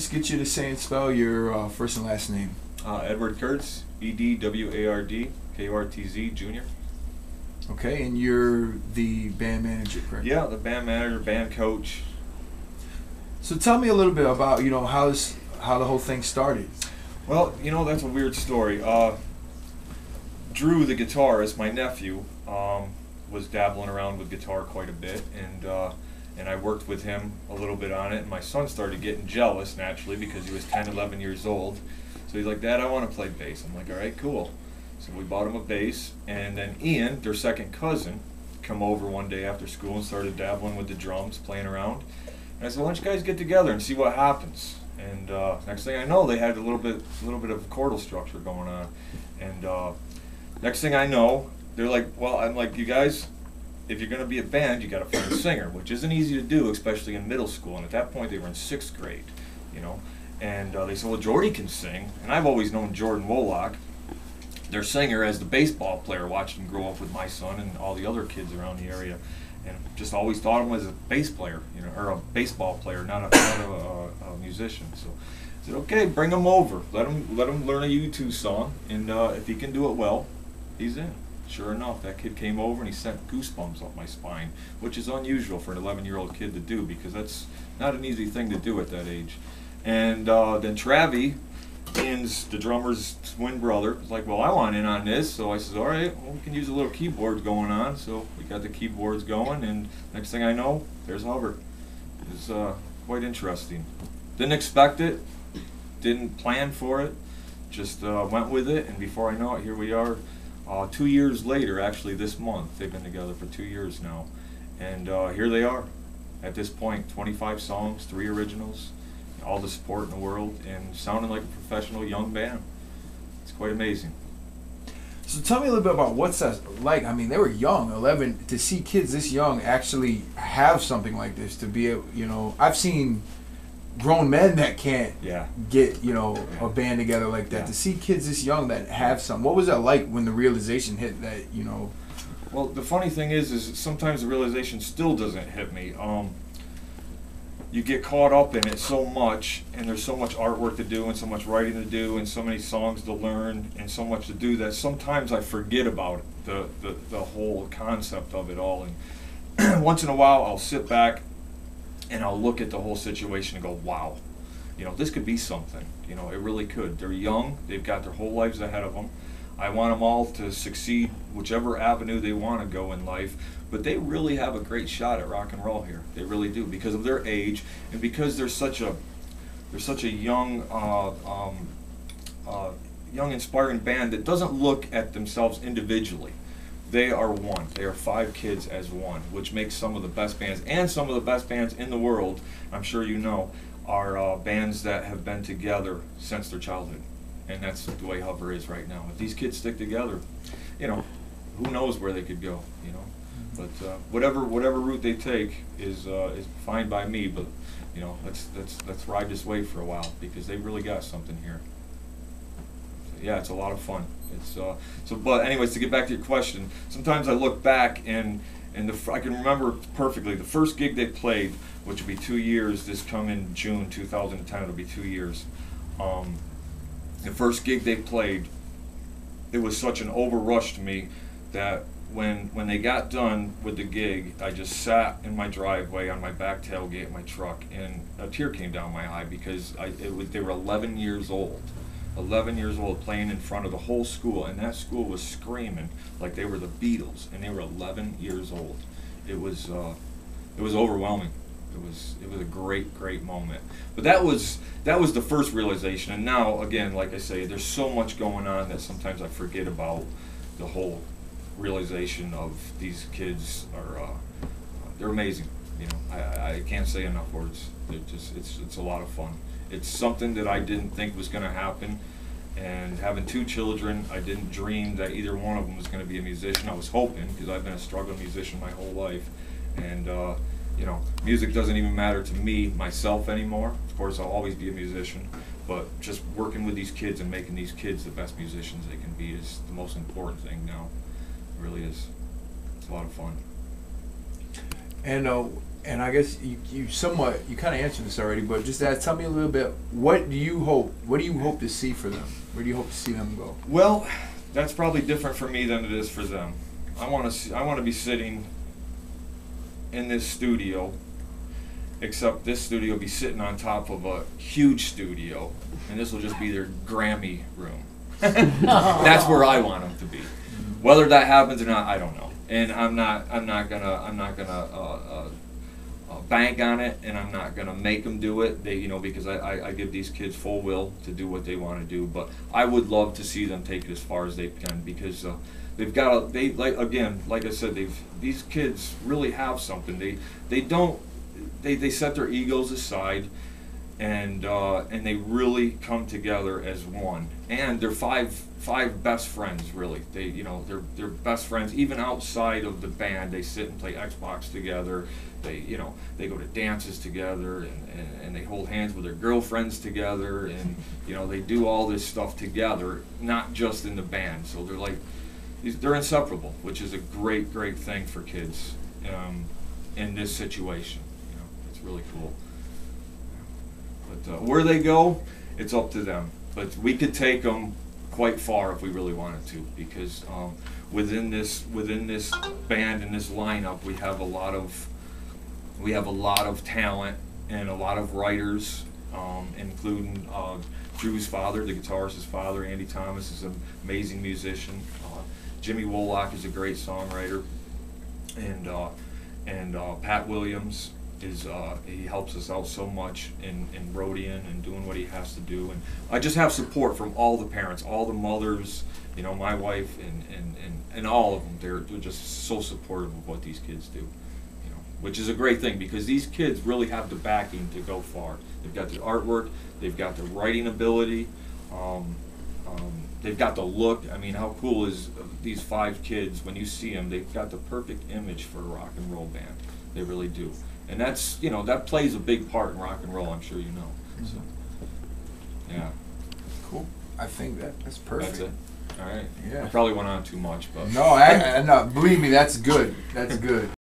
just get you to say and spell your first and last name? Edward Kurtz, Edward Kurtz Jr. Okay, and you're the band manager, correct? Yeah, the band manager, band coach. So tell me a little bit about how the whole thing started. Well, that's a weird story. Drew, the guitarist, my nephew, was dabbling around with guitar quite a bit, and I worked with him a little bit on it. And my son started getting jealous naturally because he was 10, 11 years old. So he's like, "Dad, I want to play bass." I'm like, "All right, cool." So we bought him a bass, and then Ian, their second cousin, come over one day after school and started dabbling with the drums, playing around. And I said, "Why don't you guys get together and see what happens?" And next thing I know, they had a little bit of chordal structure going on. And next thing I know, they're like, "Well," I'm like, "You guys, if you're going to be a band, you got to find a singer," which isn't easy to do, especially in middle school. And at that point, they were in 6th grade, And they said, "Well, Jordy can sing." And I've always known Jordan Wolock, their singer, as the baseball player. Watched him grow up with my son and all the other kids around the area, and just always thought him as a bass player, or a baseball player, not a musician. So I said, "Okay, bring him over. Let him learn a U2 song, and if he can do it well, he's in." Sure enough, that kid came over and he sent goosebumps up my spine, which is unusual for an 11-year-old kid to do, because that's not an easy thing to do at that age. And then Travi, Ian's, the drummer's twin brother, was like, "Well, I want in on this." So I said, "All right, well, we can use a little keyboard going on." So we got the keyboards going, and next thing I know, there's Hubbard. It's quite interesting. Didn't expect it, didn't plan for it, just went with it, and before I know it, here we are. 2 years later, actually this month, they've been together for 2 years now, and here they are. At this point, 25 songs, 3 originals, all the support in the world, and sounding like a professional young band. It's quite amazing. So tell me a little bit about what's that like. I mean, they were young, 11. To see kids this young actually have something like this, to be able, I've seen grown men that can't get, a band together like that. To see kids this young that have something, what was that like when the realization hit that, Well, the funny thing is sometimes the realization still doesn't hit me. You get caught up in it so much, and there's so much artwork to do, and so much writing to do, and so many songs to learn, and so much to do, that sometimes I forget about it, the whole concept of it all. And once in a while, I'll sit back and I'll look at the whole situation and go, "Wow, this could be something. It really could." They're young, they've got their whole lives ahead of them. I want them all to succeed whichever avenue they want to go in life, but they really have a great shot at rock and roll here. They really do, because of their age, and because they're such a young, young inspiring band that doesn't look at themselves individually. They are one. They are 5 kids as one, which makes some of the best bands, and some of the best bands in the world, I'm sure are bands that have been together since their childhood. And that's the way Hover is right now. If these kids stick together, who knows where they could go, But whatever route they take is fine by me. But let's ride this wave for a while, because they really got something here. So, yeah, it's a lot of fun. It's but anyways, to get back to your question, sometimes I look back and I can remember perfectly the first gig they played, which will be 2 years. This come in June 2010. It'll be 2 years. The first gig they played, it was such an overrush to me that when they got done with the gig, I just sat in my driveway on my back tailgate of my truck, and a tear came down my eye, because they were 11 years old. 11 years old, playing in front of the whole school, and that school was screaming like they were the Beatles, and they were 11 years old. It was overwhelming. It was a great moment. But that was the first realization. And now, again, like I say, there's so much going on that sometimes I forget about the whole realization of these kids they're amazing. I can't say enough words. It's a lot of fun. It's something that I didn't think was going to happen. And having 2 children, I didn't dream that either one of them was going to be a musician. I was hoping, because I've been a struggling musician my whole life. And music doesn't even matter to me, myself, anymore. Of course, I'll always be a musician, but just working with these kids and making these kids the best musicians they can be is the most important thing now. It really is. It's a lot of fun. And I guess you somewhat you kind of answered this already, but just tell me a little bit. What do you hope to see for them? Where do you hope to see them go? Well, that's probably different for me than it is for them. I want to be sitting in this studio, except this studio will be sitting on top of a huge studio, and this will just be their Grammy room. That's where I want them to be. Whether that happens or not, I don't know. And I'm not gonna bank on it, and I'm not gonna make them do it. Because I give these kids full will to do what they want to do. But I would love to see them take it as far as they can, because like I said, these kids really have something. They set their egos aside, and they really come together as one. And they're five best friends, really. They're best friends even outside of the band. They sit and play Xbox together. They go to dances together, and they hold hands with their girlfriends together, and they do all this stuff together, not just in the band. So they're inseparable, which is a great thing for kids in this situation. It's really cool. But where they go, it's up to them. But we could take them quite far if we really wanted to, because within this band and this lineup, we have a lot of talent and a lot of writers, including Drew's father, the guitarist's father. Andy Thomas is an amazing musician. Jimmy Wolak is a great songwriter, and Pat Williams he helps us out so much in roadieing and doing what he has to do. And I just have support from all the parents, all the mothers, my wife, and all of them. They're just so supportive of what these kids do, which is a great thing, because these kids really have the backing to go far. They've got the artwork, they've got the writing ability, they've got the look. I mean, how cool is these 5 kids? When you see them, they've got the perfect image for a rock and roll band. They really do. And that's, that plays a big part in rock and roll, I'm sure you know. So, yeah. Cool. I think that's perfect. That's it. All right. Yeah. I probably went on too much, but no, no, believe me, that's good. That's good.